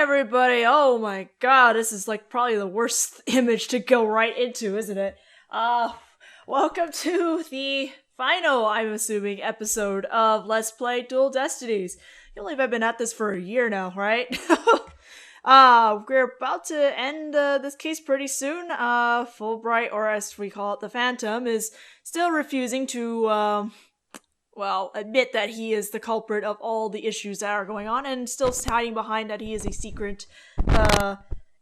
everybody! Oh my god, this is like probably the worst image to go right into, isn't it? Welcome to the final, I'm assuming, episode of Let's Play Dual Destinies. You believe I've been at this for a year now, right? We're about to end this case pretty soon. Fulbright, or as we call it, the Phantom, is still refusing to, admit that he is the culprit of all the issues that are going on, and still hiding behind that he is a secret,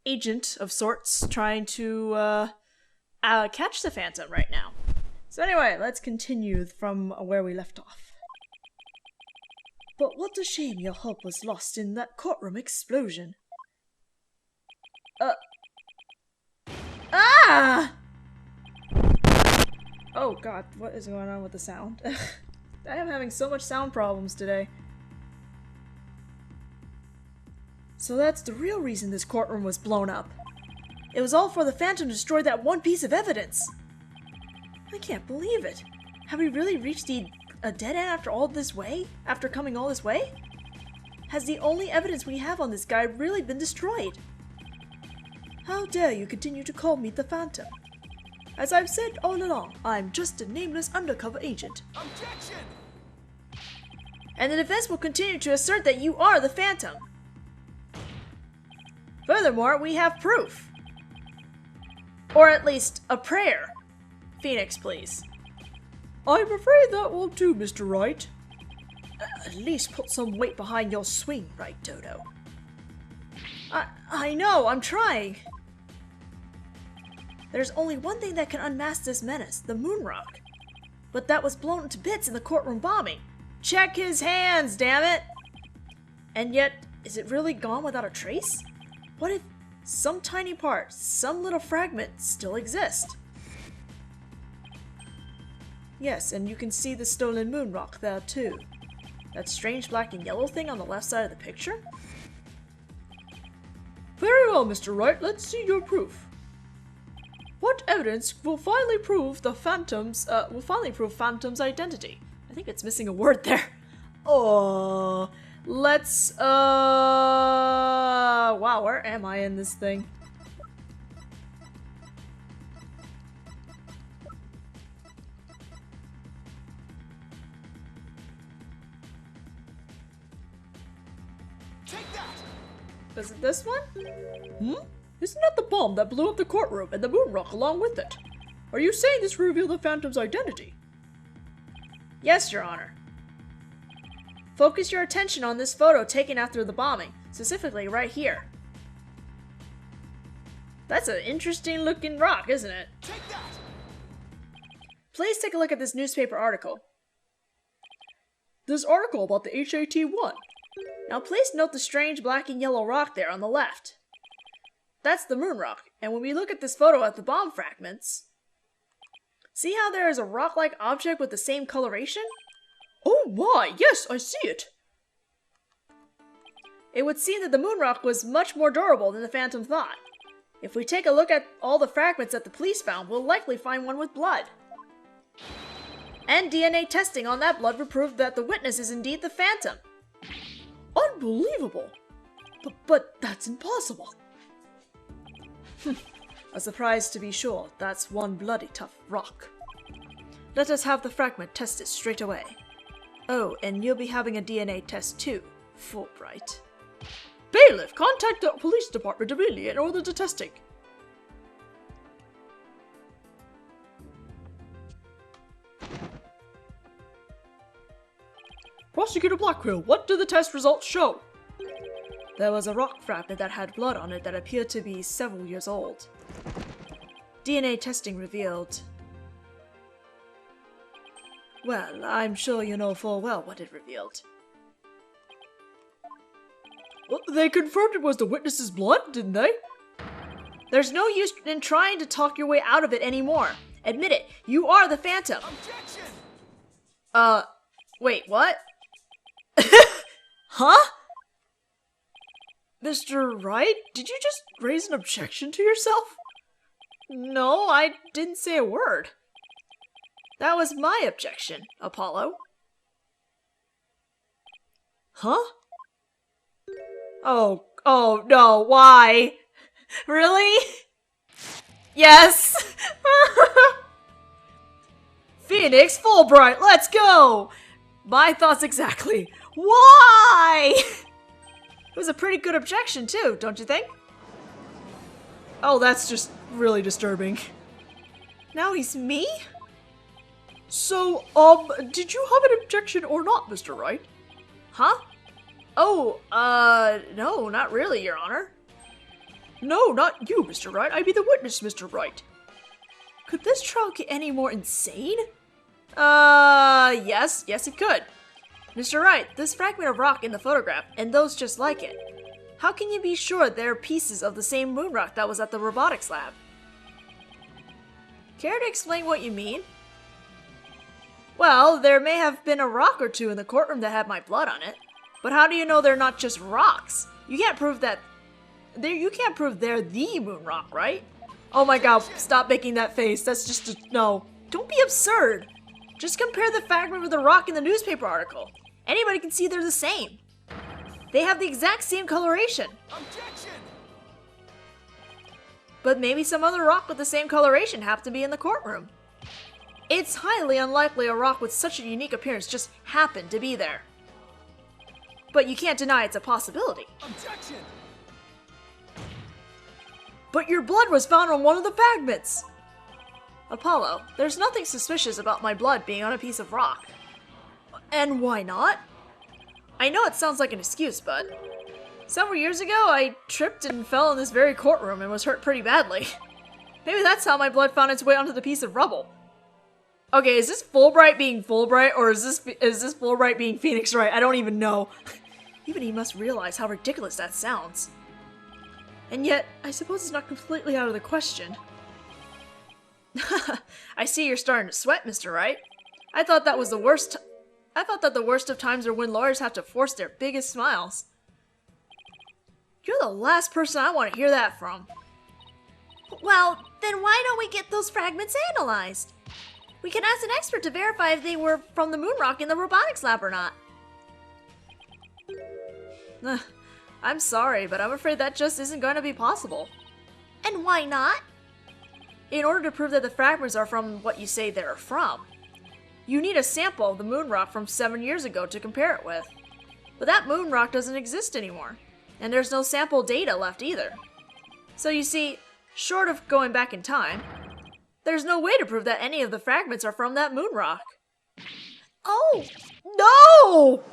agent of sorts, trying to, catch the Phantom right now. So anyway, let's continue from where we left off. But what a shame your hope was lost in that courtroom explosion. Oh god, what is going on with the sound? I am having so much sound problems today. So that's the real reason this courtroom was blown up. It was all for the Phantom to destroy that one piece of evidence. I can't believe it. Have we really reached a dead end after all this way? After coming all this way? Has the only evidence we have on this guy really been destroyed? How dare you continue to call me the Phantom? As I've said all along, I'm just a nameless undercover agent. Objection! And the defense will continue to assert that you are the Phantom. Furthermore, we have proof. Or at least, a prayer. Phoenix, please. I'm afraid that won't do, Mr. Wright. At least put some weight behind your swing, right, Dodo? I know, I'm trying. There's only one thing that can unmask this menace, the moon rock. But that was blown to bits in the courtroom bombing. Check his hands, damn it! And yet, is it really gone without a trace? What if some tiny part, some little fragment still exist? Yes, and you can see the stolen moon rock there too. That strange black and yellow thing on the left side of the picture? Very well, Mr. Wright, let's see your proof. What evidence will finally prove Phantom's identity? I think it's missing a word there. Oh, let's, wow, where am I in this thing? Take that! Is it this one? Isn't that the bomb that blew up the courtroom and the moon rock along with it? Are you saying this revealed the Phantom's identity? Yes, Your Honor. Focus your attention on this photo taken after the bombing, specifically right here. That's an interesting looking rock, isn't it? Take that! Please take a look at this newspaper article. This article about the HAT-1. Now please note the strange black and yellow rock there on the left. That's the moon rock, and when we look at this photo of the bomb fragments, see how there is a rock-like object with the same coloration? Oh my, yes, I see it! It would seem that the moon rock was much more durable than the Phantom thought. If we take a look at all the fragments that the police found, we'll likely find one with blood. And DNA testing on that blood would prove that the witness is indeed the Phantom. Unbelievable! But that's impossible. A surprise to be sure, that's one bloody tough rock. Let us have the fragment tested straight away. Oh, and you'll be having a DNA test too, Fulbright. Bailiff, contact the police department immediately in order to testing. Prosecutor Blackwell, what do the test results show? There was a rock fragment that had blood on it that appeared to be several years old. DNA testing revealed... Well, I'm sure you know full well what it revealed. Well, they confirmed it was the witness's blood, didn't they? There's no use in trying to talk your way out of it anymore. Admit it, you are the Phantom. Objection! Wait, what? Huh? Mr. Wright, did you just raise an objection to yourself? No, I didn't say a word. That was my objection, Apollo. Huh? Oh, Oh no, why? Really? Yes! Phoenix Fulbright, let's go! My thoughts exactly. Why? It was a pretty good objection too, don't you think? Oh, that's just really disturbing. Now he's me? So, did you have an objection or not, Mr. Wright? Huh? Oh, no, not really, Your Honor. No, not you, Mr. Wright. I be the witness, Mr. Wright. Could this trial get any more insane? Yes it could. Mr. Wright, this fragment of rock in the photograph, and those just like it. How can you be sure they're pieces of the same moon rock that was at the robotics lab? Care to explain what you mean? Well, there may have been a rock or two in the courtroom that had my blood on it. But how do you know they're not just rocks? You can't prove they're the moon rock, right? Oh my god, stop making that face. That's just no. Don't be absurd. Just compare the fragment with the rock in the newspaper article. Anybody can see they're the same. They have the exact same coloration. Objection! But maybe some other rock with the same coloration happened to be in the courtroom. It's highly unlikely a rock with such a unique appearance just happened to be there. But you can't deny it's a possibility. Objection! But your blood was found on one of the fragments! Apollo, there's nothing suspicious about my blood being on a piece of rock. And why not? I know it sounds like an excuse, but several years ago I tripped and fell in this very courtroom and was hurt pretty badly. Maybe that's how my blood found its way onto the piece of rubble. Okay, is this Fulbright being Fulbright, or is this Fulbright being Phoenix Wright? I don't even know. Even he must realize how ridiculous that sounds. And yet, I suppose it's not completely out of the question. I see you're starting to sweat, Mr. Wright. I thought that the worst of times are when lawyers have to force their biggest smiles. You're the last person I want to hear that from. Well, then why don't we get those fragments analyzed? We can ask an expert to verify if they were from the moon rock in the robotics lab or not. I'm sorry, but I'm afraid that just isn't going to be possible. And why not? In order to prove that the fragments are from what you say they're from, you need a sample of the moon rock from 7 years ago to compare it with. But that moon rock doesn't exist anymore, and there's no sample data left either. So you see, short of going back in time, there's no way to prove that any of the fragments are from that moon rock. Oh! No!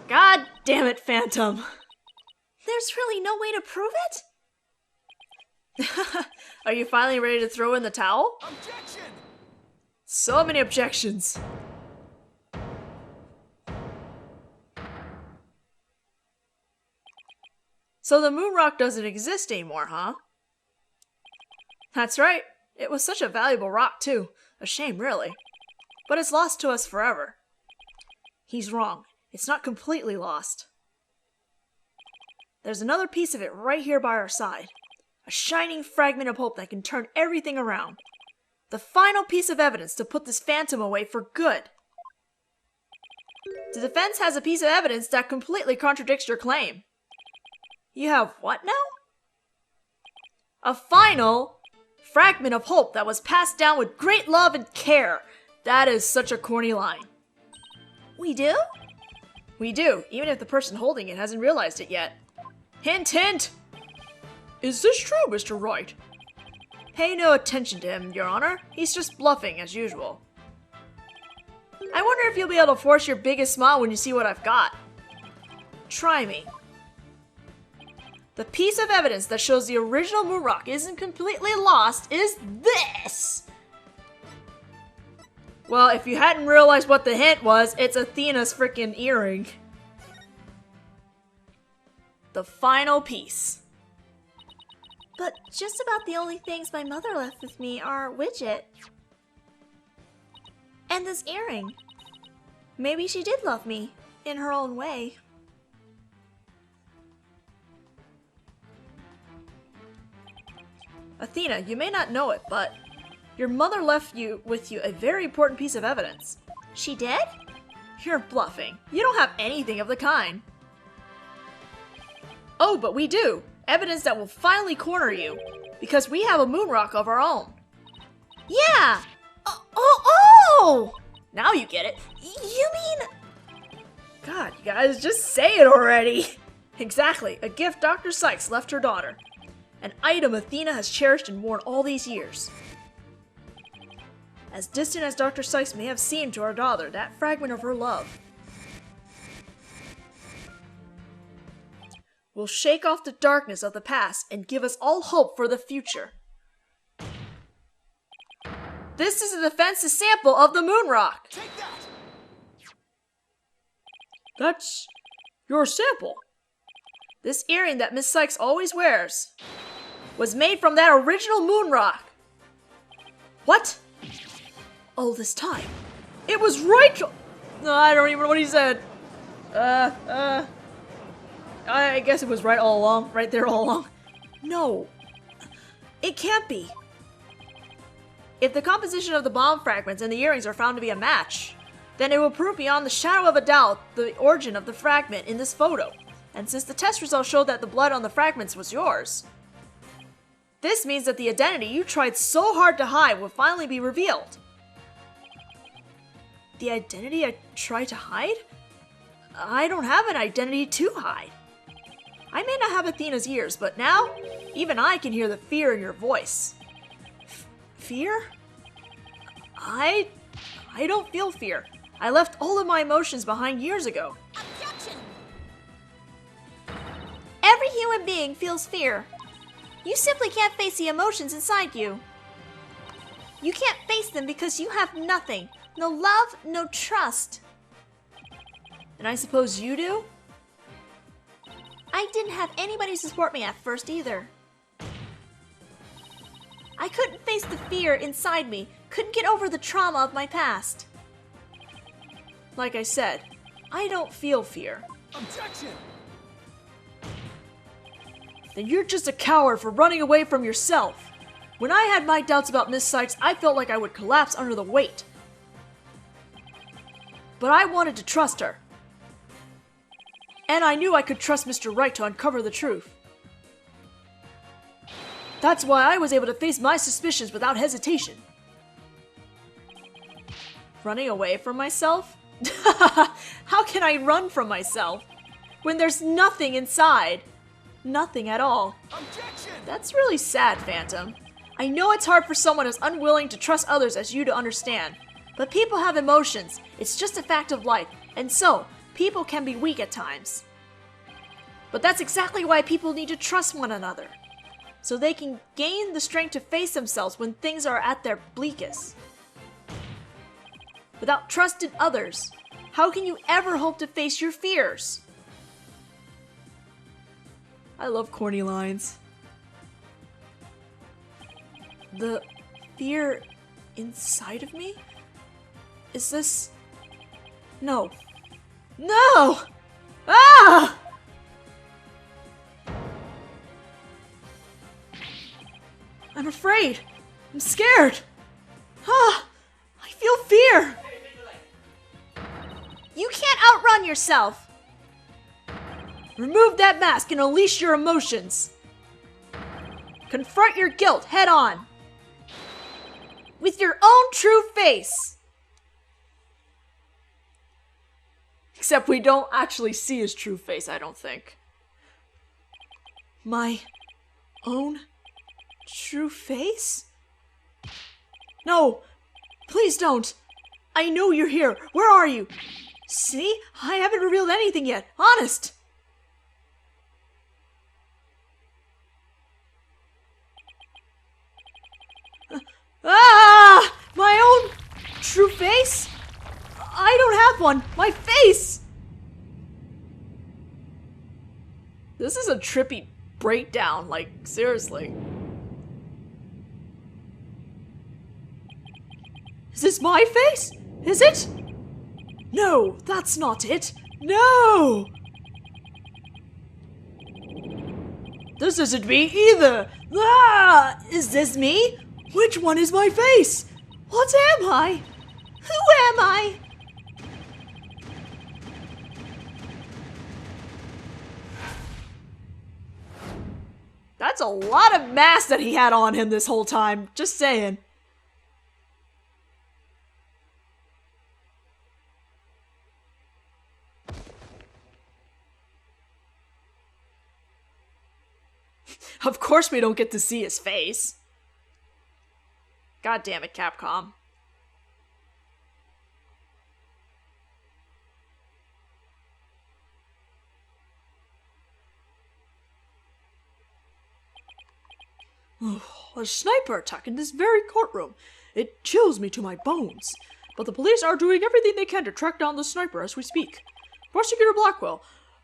God damn it, Phantom. There's really no way to prove it? Are you finally ready to throw in the towel? Objection! So many objections. So the moon rock doesn't exist anymore, huh? That's right. It was such a valuable rock, too. A shame, really. But it's lost to us forever. He's wrong. It's not completely lost. There's another piece of it right here by our side. A shining fragment of hope that can turn everything around. The final piece of evidence to put this phantom away for good. The defense has a piece of evidence that completely contradicts your claim. You have what now? A final fragment of hope that was passed down with great love and care. That is such a corny line. We do? We do, even if the person holding it hasn't realized it yet. Hint, hint! Is this true, Mr. Wright? Pay no attention to him, Your Honor. He's just bluffing, as usual. I wonder if you'll be able to force your biggest smile when you see what I've got. Try me. The piece of evidence that shows the original moon rock isn't completely lost is this! Well, if you hadn't realized what the hint was, it's Athena's freaking earring. The final piece. But just about the only things my mother left with me are Widget and this earring. Maybe she did love me, in her own way. Athena, you may not know it, but your mother left with you a very important piece of evidence. She did? You're bluffing. You don't have anything of the kind. Oh, but we do. Evidence that will finally corner you. Because we have a moon rock of our own. Yeah! Oh! Now you get it. You mean... God, you guys, just say it already. Exactly. A gift Dr. Sykes left her daughter. An item Athena has cherished and worn all these years. As distant as Dr. Sykes may have seemed to our daughter, that fragment of her love will shake off the darkness of the past and give us all hope for the future. This is a defensive sample of the moon rock. Take that! That's your sample. This earring that Miss Sykes always wears was made from that original moon rock. What? All this time, it was Wright. No, I don't even know what he said. I guess it was right all along, right there all along. No, it can't be. If the composition of the bomb fragments and the earrings are found to be a match, then it will prove beyond the shadow of a doubt the origin of the fragment in this photo. And since the test results showed that the blood on the fragments was yours, this means that the identity you tried so hard to hide will finally be revealed. The identity I tried to hide? I don't have an identity to hide. I may not have Athena's ears, but now, even I can hear the fear in your voice. Fear? I don't feel fear. I left all of my emotions behind years ago. Objection! Every human being feels fear. You simply can't face the emotions inside you. You can't face them because you have nothing. No love, no trust. And I suppose you do? I didn't have anybody to support me at first either. I couldn't face the fear inside me, couldn't get over the trauma of my past. Like I said, I don't feel fear. Objection! Then you're just a coward for running away from yourself. When I had my doubts about Miss Sykes, I felt like I would collapse under the weight. But I wanted to trust her. And I knew I could trust Mr. Wright to uncover the truth. That's why I was able to face my suspicions without hesitation. Running away from myself? How can I run from myself when there's nothing inside? Nothing at all. Objection! That's really sad, Phantom. I know it's hard for someone as unwilling to trust others as you to understand, but people have emotions. It's just a fact of life, and so, people can be weak at times. But that's exactly why people need to trust one another, so they can gain the strength to face themselves when things are at their bleakest. Without trust in others, how can you ever hope to face your fears? I love corny lines. The fear inside of me? Is this... No. No! Ah! I'm afraid. I'm scared. Ah! I feel fear. You can't outrun yourself. Remove that mask and unleash your emotions. Confront your guilt head on. With your own true face. Except we don't actually see his true face, I don't think. My own true face? No, please don't. I know you're here. Where are you? See? I haven't revealed anything yet. Honest. Ah! My own true face? I don't have one. My face! This is a trippy breakdown, like, seriously. Is this my face? Is it? No, that's not it. No! This isn't me either. Ah! Is this me? Which one is my face? What am I? Who am I? That's a lot of mass that he had on him this whole time. Just saying. Of course we don't get to see his face. God damn it, Capcom. A sniper attack in this very courtroom. It chills me to my bones. But the police are doing everything they can to track down the sniper as we speak. Prosecutor Blackwell,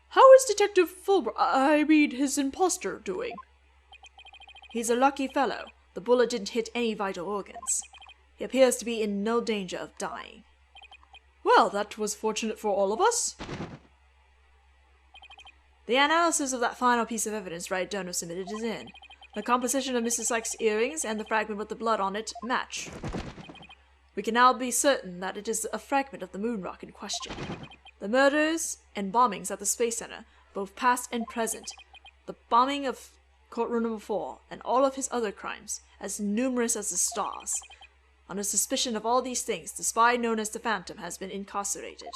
how is Detective his imposter, doing? He's a lucky fellow. The bullet didn't hit any vital organs. He appears to be in no danger of dying. Well, that was fortunate for all of us. The analysis of that final piece of evidence Wright submitted is in. The composition of Mrs. Sykes' earrings and the fragment with the blood on it match. We can now be certain that it is a fragment of the moon rock in question. The murders and bombings at the Space Center, both past and present, the bombing of courtroom number 4, and all of his other crimes, as numerous as the stars. Under suspicion of all these things, the spy known as the Phantom has been incarcerated.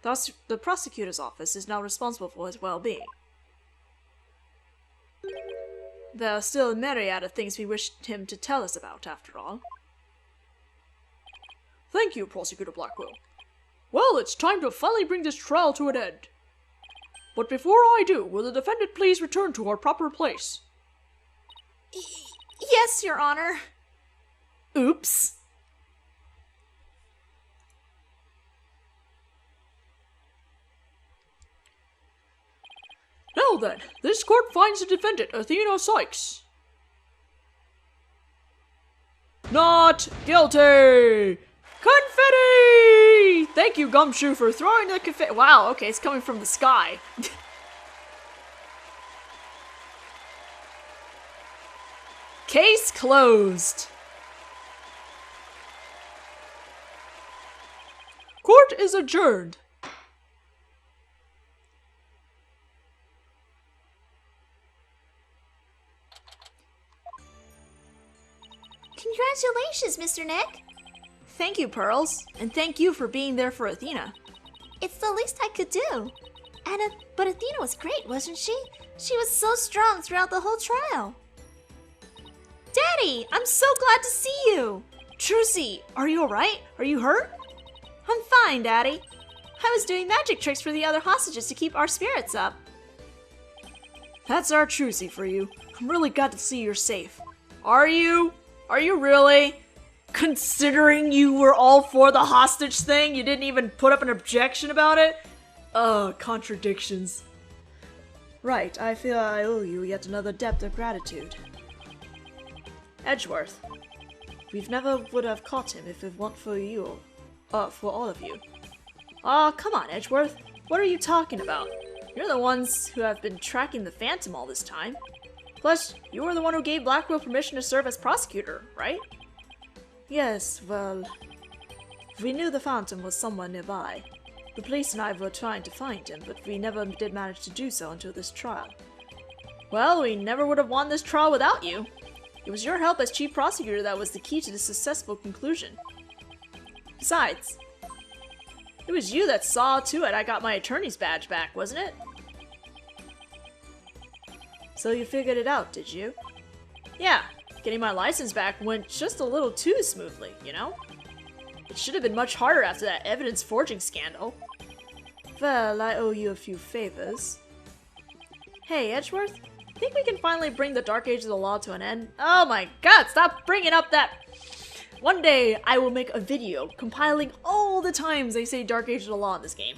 Thus, the prosecutor's office is now responsible for his well-being. There are still a myriad of things we wish him to tell us about, after all. Thank you, Prosecutor Blackwell. Well, it's time to finally bring this trial to an end. But before I do, will the defendant please return to our proper place? Yes, Your Honor. Oops. Now then, this court finds the defendant, Athena Sykes, not guilty! Confetti! Thank you, Gumshoe, for throwing the confetti. Wow, okay, it's coming from the sky. Case closed. Court is adjourned. Congratulations, Mr. Nick. Thank you, Pearls, and thank you for being there for Athena. It's the least I could do. But Athena was great, wasn't she? She was so strong throughout the whole trial. Daddy, I'm so glad to see you. Trucy, are you alright? Are you hurt? I'm fine, Daddy. I was doing magic tricks for the other hostages to keep our spirits up. That's our Trucy for you. I'm really glad to see you're safe. Are you? Are you really? Considering you were all for the hostage thing, you didn't even put up an objection about it? Contradictions. Right, I feel I owe you yet another debt of gratitude. Edgeworth. We've never would have caught him if it weren't for you. For all of you. Aw, come on, Edgeworth. What are you talking about? You're the ones who have been tracking the Phantom all this time. Plus, you were the one who gave Blackwell permission to serve as prosecutor, right? Yes, well, we knew the Phantom was somewhere nearby. The police and I were trying to find him, but we never did manage to do so until this trial. Well, we never would have won this trial without you. It was your help as chief prosecutor that was the key to the successful conclusion. Besides, it was you that saw to it I got my attorney's badge back, wasn't it? So you figured it out, did you? Yeah, getting my license back went just a little too smoothly, you know? It should have been much harder after that evidence forging scandal. Well, I owe you a few favors. Hey, Edgeworth, think we can finally bring the Dark Age of the Law to an end? Oh my god, stop bringing up that... One day, I will make a video compiling all the times they say Dark Age of the Law in this game.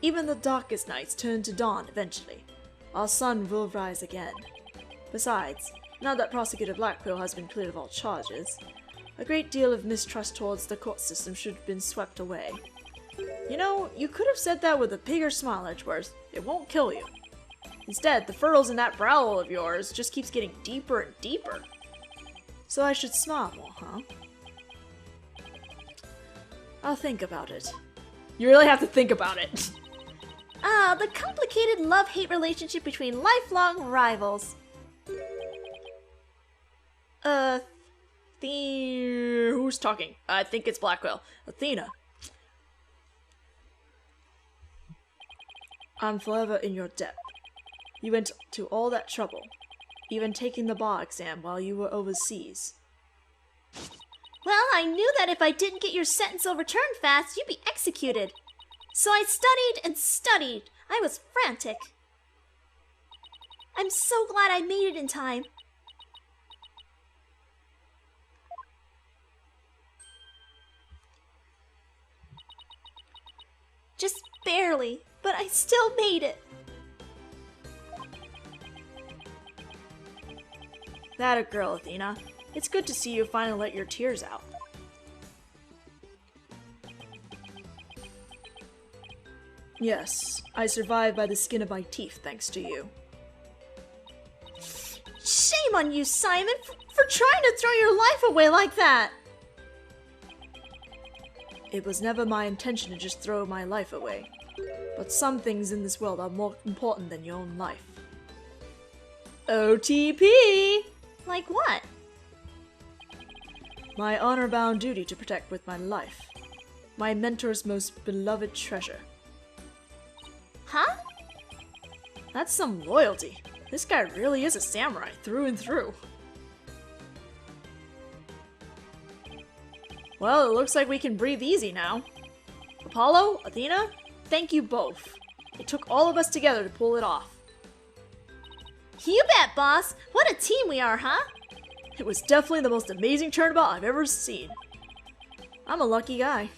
Even the darkest nights turn to dawn eventually. Our sun will rise again. Besides, now that Prosecutor Blackwell has been cleared of all charges, a great deal of mistrust towards the court system should have been swept away. You know, you could have said that with a bigger smile, Edgeworth. It won't kill you. Instead, the furrows in that brow of yours just keeps getting deeper and deeper. So I should smile more, huh? I'll think about it. You really have to think about it. Ah, the complicated love-hate relationship between lifelong rivals. Who's talking? I think it's Blackwell. Athena. I'm forever in your debt. You went to all that trouble, even taking the bar exam while you were overseas. Well, I knew that if I didn't get your sentence overturned fast, you'd be executed. So I studied and studied. I was frantic. I'm so glad I made it in time. Just barely, but I still made it. That a girl, Athena. It's good to see you finally let your tears out. Yes, I survived by the skin of my teeth thanks to you. Shame on you, Simon, for trying to throw your life away like that! It was never my intention to just throw my life away. But some things in this world are more important than your own life. OTP! Like what? My honor-bound duty to protect with my life. My mentor's most beloved treasure. Huh? That's some loyalty. This guy really is a samurai through and through. Well, it looks like we can breathe easy now. Apollo, Athena, thank you both. It took all of us together to pull it off. You bet, boss! What a team we are, huh? It was definitely the most amazing turnabout I've ever seen. I'm a lucky guy.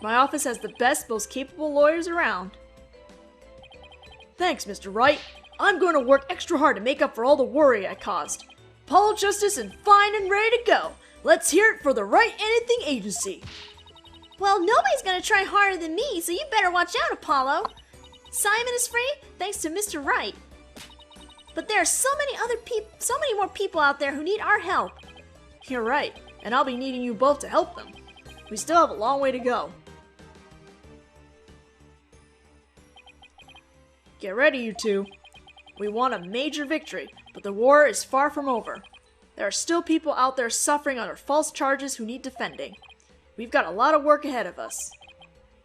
My office has the best, most capable lawyers around. Thanks, Mr. Wright. I'm going to work extra hard to make up for all the worry I caused. Apollo Justice and fine and ready to go. Let's hear it for the Wright Anything Agency. Well, nobody's gonna try harder than me, so you better watch out, Apollo. Simon is free thanks to Mr. Wright. But there are so many more people out there who need our help. You're right, and I'll be needing you both to help them. We still have a long way to go. Get ready, you two. We want a major victory, but the war is far from over. There are still people out there suffering under false charges who need defending. We've got a lot of work ahead of us.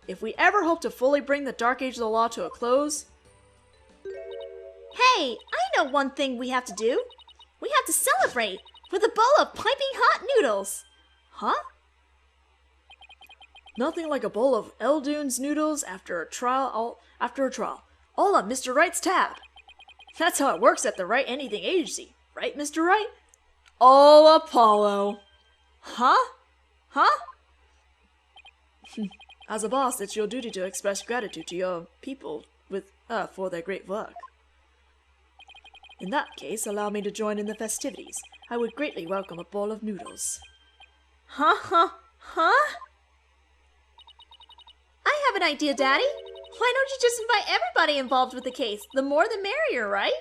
If we ever hope to fully bring the Dark Age of the Law to a close... Hey, I know one thing we have to do. We have to celebrate with a bowl of piping hot noodles. Huh? Nothing like a bowl of Eldune's noodles after a trial. All on Mr. Wright's tab. That's how it works at the Wright Anything Agency, right, Mr. Wright? Oh, Apollo. Huh? As a boss, it's your duty to express gratitude to your people for their great work. In that case, allow me to join in the festivities. I would greatly welcome a bowl of noodles. Huh? I have an idea, Daddy. Why don't you just invite everybody involved with the case? The more the merrier, right?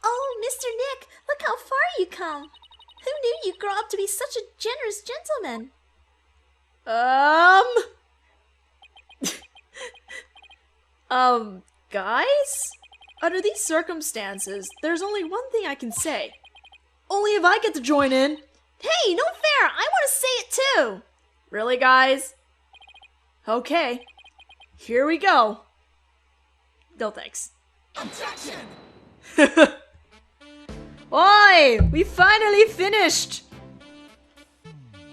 Oh, Mr. Nick, look how far you come. Who knew you'd grow up to be such a generous gentleman? Guys? Under these circumstances, there's only one thing I can say. Only if I get to join in. Hey, no fair! I want to say it too! Really, guys? Okay. Here we go. No thanks. Objection! Oi! We finally finished!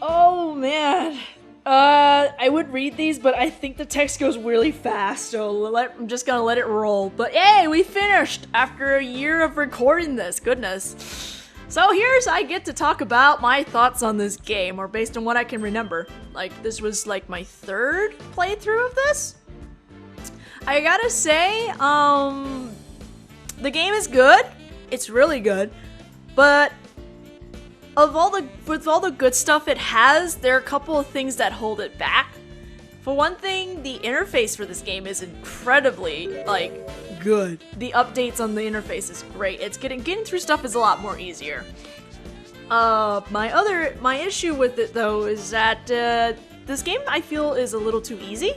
Oh, man. I would read these, but I think the text goes really fast, so I'm just gonna let it roll. But hey, we finished after a year of recording this. Goodness. So I get to talk about my thoughts on this game, or based on what I can remember. Like, this was like my third playthrough of this. I gotta say, the game is good. It's really good, but with all the good stuff it has, there are a couple of things that hold it back. For one thing, the interface for this game is incredibly, good. The updates on the interface is great. It's getting through stuff is a lot more easier. My issue with it though is that this game I feel is a little too easy.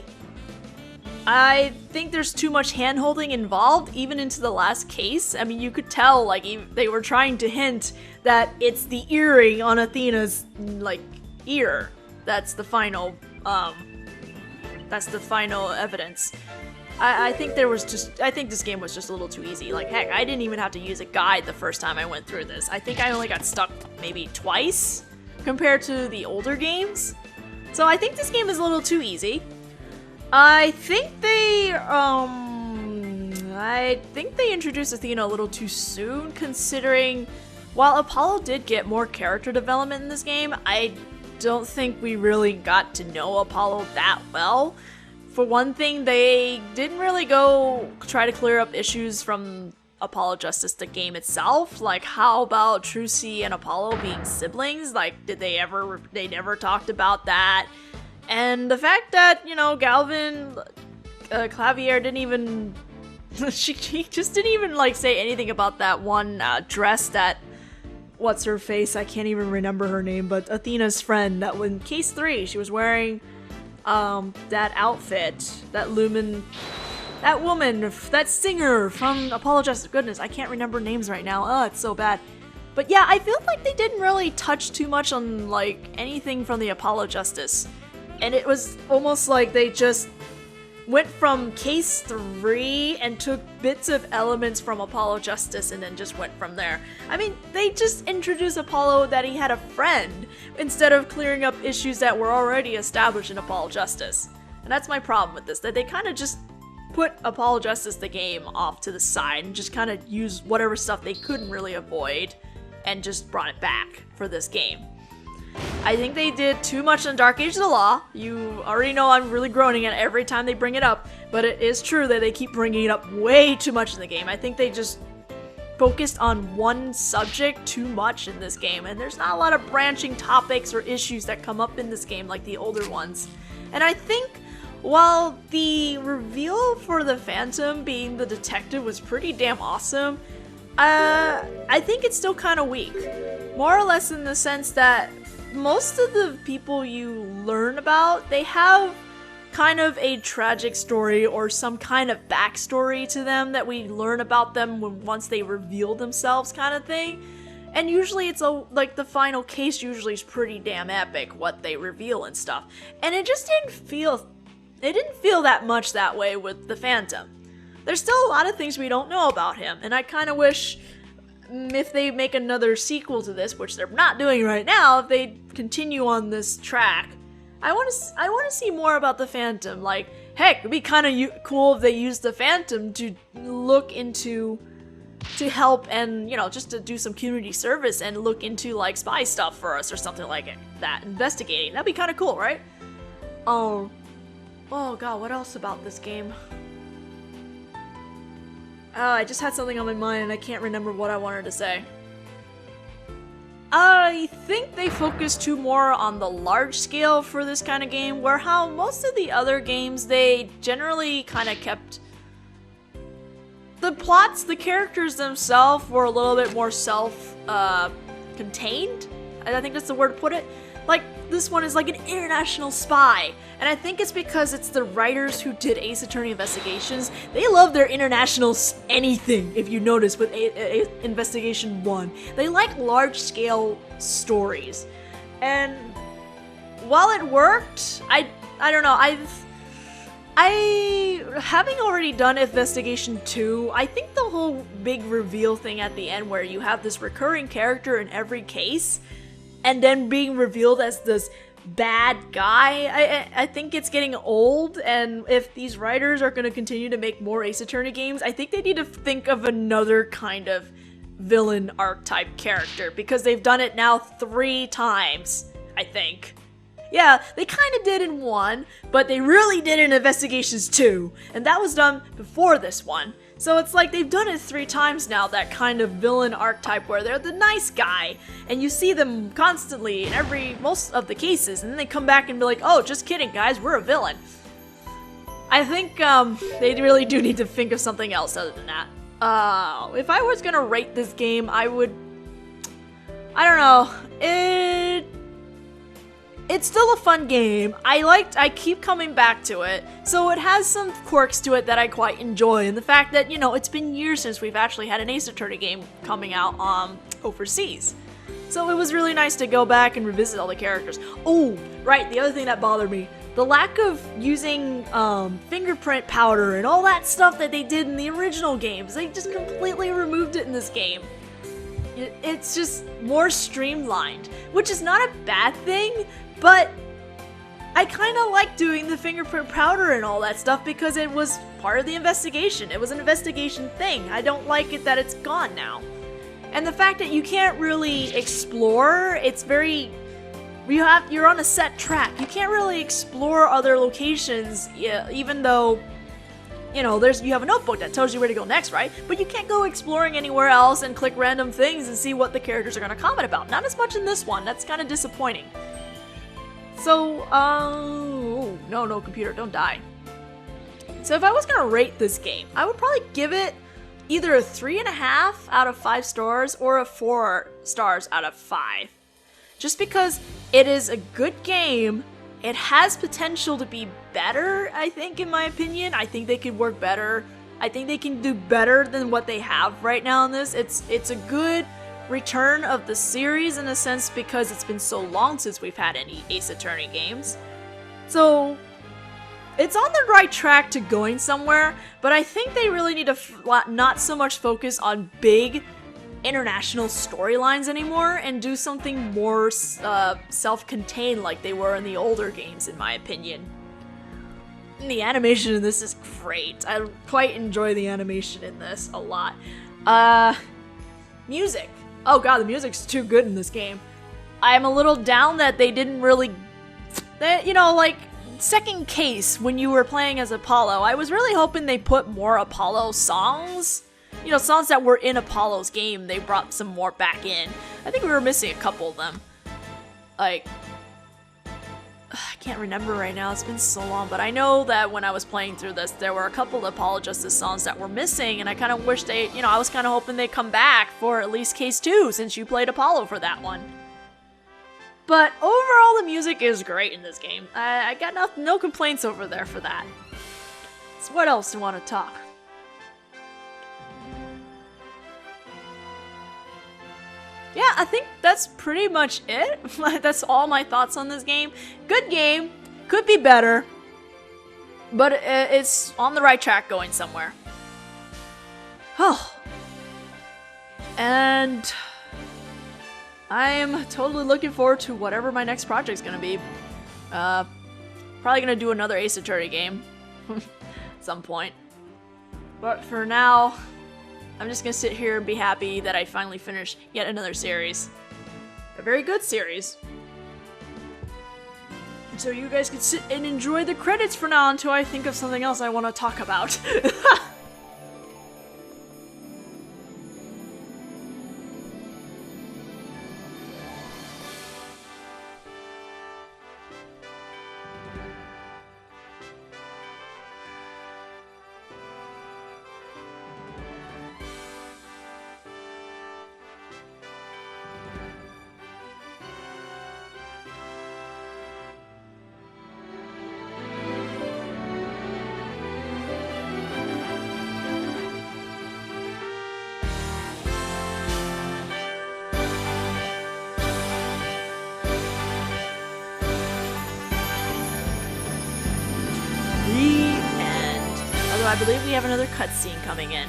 I think there's too much hand-holding involved, even into the last case. I mean, you could tell, like, they were trying to hint that it's the earring on Athena's, like, ear. That's the final evidence. I think this game was just a little too easy. Like, heck, I didn't even have to use a guide the first time I went through this. I think I only got stuck maybe twice compared to the older games. So I think this game is a little too easy. I think they introduced Athena a little too soon, considering while Apollo did get more character development in this game, I don't think we really got to know Apollo that well. For one thing, they didn't really go try to clear up issues from Apollo Justice, the game itself. Like, how about Trucy and Apollo being siblings? Like, they never talked about that. And the fact that, you know, Galvin Clavier didn't even she just didn't even like say anything about that one dress that what's her face, I can't even remember her name, but Athena's friend, that when case 3 she was wearing that outfit, that woman, that singer from Apollo Justice. Goodness, I can't remember names right now. Oh, it's so bad. But yeah, I feel like they didn't really touch too much on like anything from the Apollo Justice. And it was almost like they just went from case 3 and took bits of elements from Apollo Justice and then just went from there. I mean, they just introduced Apollo that he had a friend instead of clearing up issues that were already established in Apollo Justice. And that's my problem with this, that they kind of just put Apollo Justice the game off to the side and just kind of used whatever stuff they couldn't really avoid and just brought it back for this game. I think they did too much on Dark Age of the Law. You already know I'm really groaning at every time they bring it up, but it is true that they keep bringing it up way too much in the game. I think they just focused on one subject too much in this game, and there's not a lot of branching topics or issues that come up in this game like the older ones. And I think while the reveal for the Phantom being the detective was pretty damn awesome, I think it's still kind of weak. More or less in the sense that most of the people you learn about, they have kind of a tragic story or some kind of backstory to them that we learn about them once they reveal themselves, kind of thing. And usually it's like the final case usually is pretty damn epic, what they reveal and stuff. And it just didn't feel that much that way with the Phantom. There's still a lot of things we don't know about him, and I kind of wish if they make another sequel to this, which they're not doing right now, if they continue on this track, I want to see more about the Phantom. Like, heck, it'd be kind of cool if they used the Phantom to look into, to help and, you know, just to do some community service and look into, like, spy stuff for us or something like that, investigating. That'd be kind of cool, right? Oh god, what else about this game? I just had something on my mind and I can't remember what I wanted to say. I think they focused too more on the large scale for this kind of game, where how most of the other games, they generally kind of kept the plots, the characters themselves were a little bit more self-contained. I think that's the word to put it. Like, this one is like an international spy, and I think it's because it's the writers who did Ace Attorney Investigations. They love their international anything, if you notice, with Investigation 1. They like large-scale stories, and while it worked, I don't know, having already done Investigation 2, I think the whole big reveal thing at the end where you have this recurring character in every case, and then being revealed as this bad guy, I think it's getting old, and if these writers are going to continue to make more Ace Attorney games, I think they need to think of another kind of villain archetype character, because they've done it now 3 times, I think. Yeah, they kind of did in 1, but they really did in Investigations 2, and that was done before this one. So it's like they've done it 3 times now, that kind of villain archetype where they're the nice guy, and you see them constantly in most of the cases, and then they come back and be like, oh, just kidding guys, we're a villain. I think they really do need to think of something else other than that. If I was gonna rate this game, I don't know, it's still a fun game. I keep coming back to it. So it has some quirks to it that I quite enjoy. And the fact that, it's been years since we've actually had an Ace Attorney game coming out overseas. So it was really nice to go back and revisit all the characters. Oh, right, the other thing that bothered me. The lack of using fingerprint powder and all that stuff that they did in the original games. They just completely removed it in this game. It's just more streamlined, which is not a bad thing, but I kind of like doing the fingerprint powder and all that stuff because it was part of the investigation. It was an investigation thing. I don't like it that it's gone now. And the fact that you can't really explore, it's very... You're on a set track. You can't really explore other locations, even though, you have a notebook that tells you where to go next, right? But you can't go exploring anywhere else and click random things and see what the characters are going to comment about. Not as much in this one. That's kind of disappointing. So, no, computer, don't die. So if I was going to rate this game, I would probably give it either a 3.5 out of 5 stars or a 4 stars out of 5. Just because it is a good game, it has potential to be better, I think, in my opinion. I think they could work better. I think they can do better than what they have right now in this. It's a good return of the series in a sense because it's been so long since we've had any Ace Attorney games. So it's on the right track to going somewhere, but I think they really need to not so much focus on big international storylines anymore and do something more self-contained like they were in the older games, in my opinion. And the animation in this is great. I quite enjoy the animation in this a lot. Music. Oh god, the music's too good in this game. I'm a little down that they didn't really... second case when you were playing as Apollo, I was really hoping they put more Apollo songs. Songs that were in Apollo's game, they brought some more back in. I think we were missing a couple of them. I can't remember right now, it's been so long, but I know that when I was playing through this, there were a couple of Apollo Justice songs that were missing, and I kind of wish they, I was kind of hoping they'd come back for at least Case 2, since you played Apollo for that one. But overall, the music is great in this game. I got no complaints over there for that. So what else do you want to talk? Yeah, I think that's pretty much it. That's all my thoughts on this game. Good game. Could be better. But it's on the right track going somewhere. Oh. And I am totally looking forward to whatever my next project's gonna be. Probably gonna do another Ace Attorney game. At some point. But for now, I'm just gonna sit here and be happy that I finally finished yet another series. A very good series. So you guys can sit and enjoy the credits for now until I think of something else I want to talk about. I believe we have another cutscene coming in.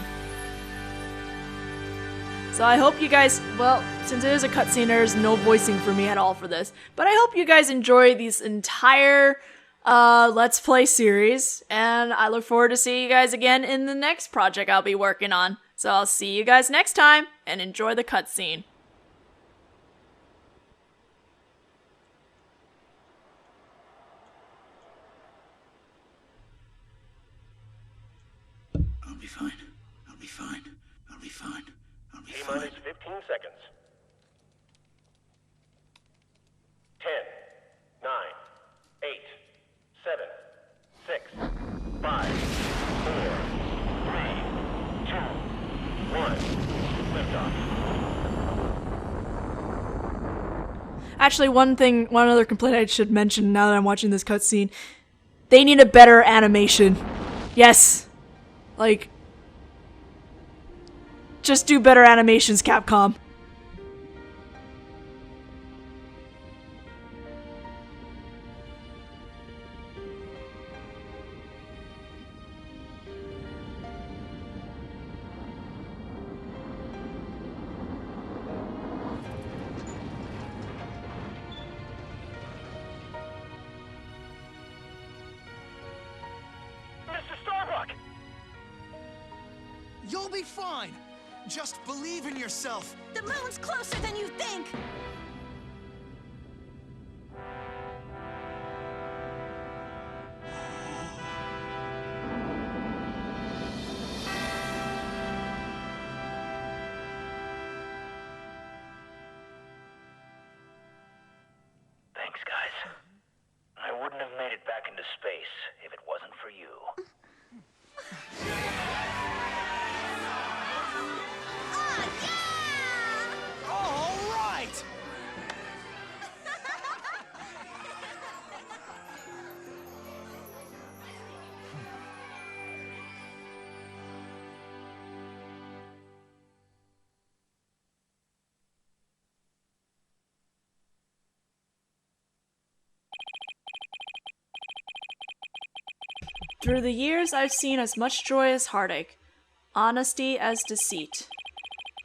So I hope you guys, well, since it is a cutscene, there's no voicing for me at all for this. But I hope you guys enjoy this entire Let's Play series. And I look forward to seeing you guys again in the next project I'll be working on. So I'll see you guys next time, and enjoy the cutscene. I'll be fine. I'll be fine. I'll be fine. I'll be fine. T-minus 15 seconds. 10, 9, 8, 7, 6, 5, 4, 3, 2, 1. Liftoff. Actually, one other complaint I should mention now that I'm watching this cutscene. They need a better animation. Yes. Like, just do better animations, Capcom. Mr. Starbuck! You'll be fine. Just believe in yourself. The moon's closer than you think! Thanks, guys. I wouldn't have made it back into space if it wasn't for you. All right! Through the years, I've seen as much joy as heartache, honesty as deceit.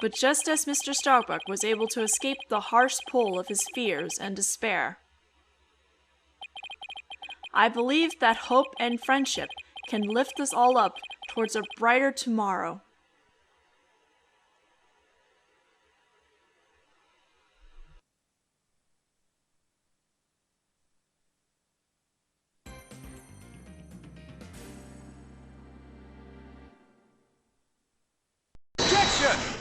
But just as Mr. Starbuck was able to escape the harsh pull of his fears and despair, I believe that hope and friendship can lift us all up towards a brighter tomorrow. Objection!